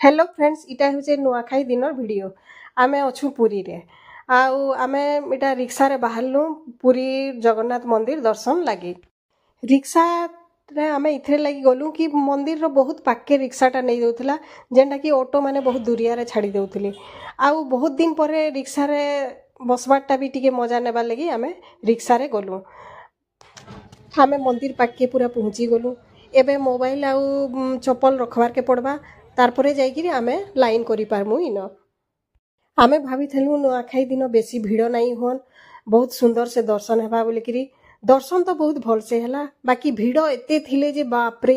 Hello friends, इटा हूँ नुआखाई दिन वीडियो। आमे अच्छु पुरी रे आमे इटा रिक्सा रे बाहरलु पुरी जगन्नाथ मंदिर दर्शन लगी। रिक्सा रे आमे इथरे लगी गलु कि मंदिर रो बहुत पाके रिक्साटा नहीं दउथला, जेनटा कि ऑटो माने बहुत दूरिया रे छाड़ी दउथले। बहुत दिन परे रिक्सा रे बसबाटा भी टिके मजा नेबार लगी आमे रिक्सा रे गलु। आमे मंदिर पाके पूरा पहुँची गलु। एबे मोबाइल चप्पल रखबार के पड़बा, तारपरे जाइकिरी आमे लाइन करि पारमु इन। आमे भाविथलु नुआखाई दिन बेसी भिड़ नहीं होन, बहुत सुंदर से दर्शन हेबा बोलिकिरी। दर्शन तो बहुत भल से हला, बाकी भिड़ एते थिले जे बाप रे।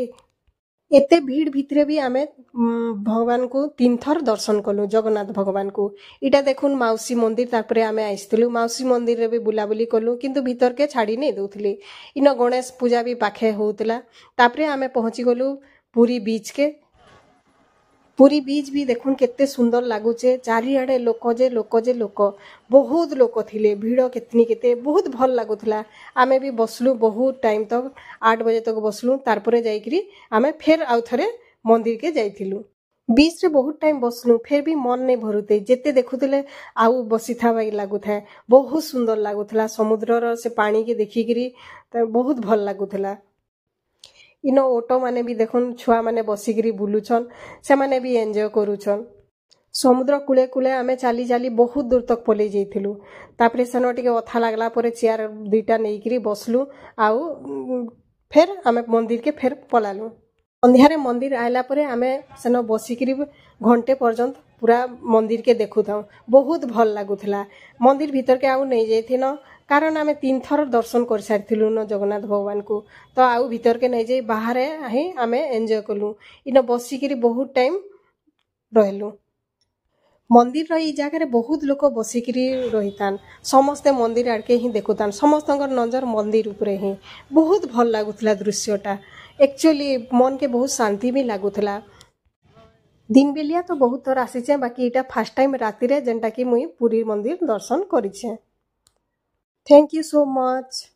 एते भीड़ भितरे भी आमे भगवान को 3 थर दर्शन कलु, जगन्नाथ भगवान को। इटा देखुन माउसी मंदिर, तारपरे आमे आइस्तिलु माउसी मंदिर रे भी बुलाबुली कलु, किंतु भीतर के छाड़ी नहीं दउथले। इन गणेश पूजा भी पाखे होउतला। तापरे आमे पहुंची गलु पुरी बीच के। पुरी बीच भी देखुन केते सुंदर लागुचे, चारिआडे लोक जे लोक बहुत लोक थिले, भिड़ केतनी केते बहुत भल लागुथला। आमे भी बसलु बहुत टाइम तक, 8 बजे तक बसलु। तारपरे जाइकरी आमे फेर आउ थरे मंदिर के जाइथिलु। बीच रे बहुत टाइम बसलु, फेर भी मन नहीं भरुते, जेते देखुतले आउ बसी था बाई लागुथाय। बहुत सुंदर लागुथला, समुद्र रो से पानी के देखिकरी बहुत भल लागुथला। इन ऑटो माने भी देखुन छुआ माने बसिकरी बुलुछन, से माने भी एंजॉय करूछन। समुद्र कूले कूले आमे चाली चाली बहुत दूर तक पलि जाइथिलु। तापरे सेनो टिके अथा लागला परे चेयर 2टा नेइकरी बसलु। फेर आमे मंदिर के फेर पलालु। अंधियारे मंदिर आयला परे आमे सेनो बसिकरी घंटे पर्यंत पूरा मंदिर के देखुथाउ। बहुत भल लागुथला। मंदिर भीतर के आउ नहीं जाइथिन, कारण आमे 3 थर दर्शन कर सारिथिलु न जगन्नाथ भगवान को। तो आउ भीतर के नहीं जाई, बाहरे ही आमे एंजॉय कलु। इन बसिकरी बहुत टाइम रहलु। मंदिर रही जगह रे बहुत लोक बसिकरी रहितान, समस्ते मंदिर आड़के ही देखुतान, समस्तंकर नजर मंदिर उपरे ही। बहुत भल लागुथला दृश्यटा। एक्चुअली मन के बहुत शांति भी लागुथला। दिन बेलिया तो बहुत थर आसीचे, बाकी इटा फर्स्ट टाइम राति रे जेनटा कि मुई पुरी मंदिर दर्शन करिछे। Thank you so much.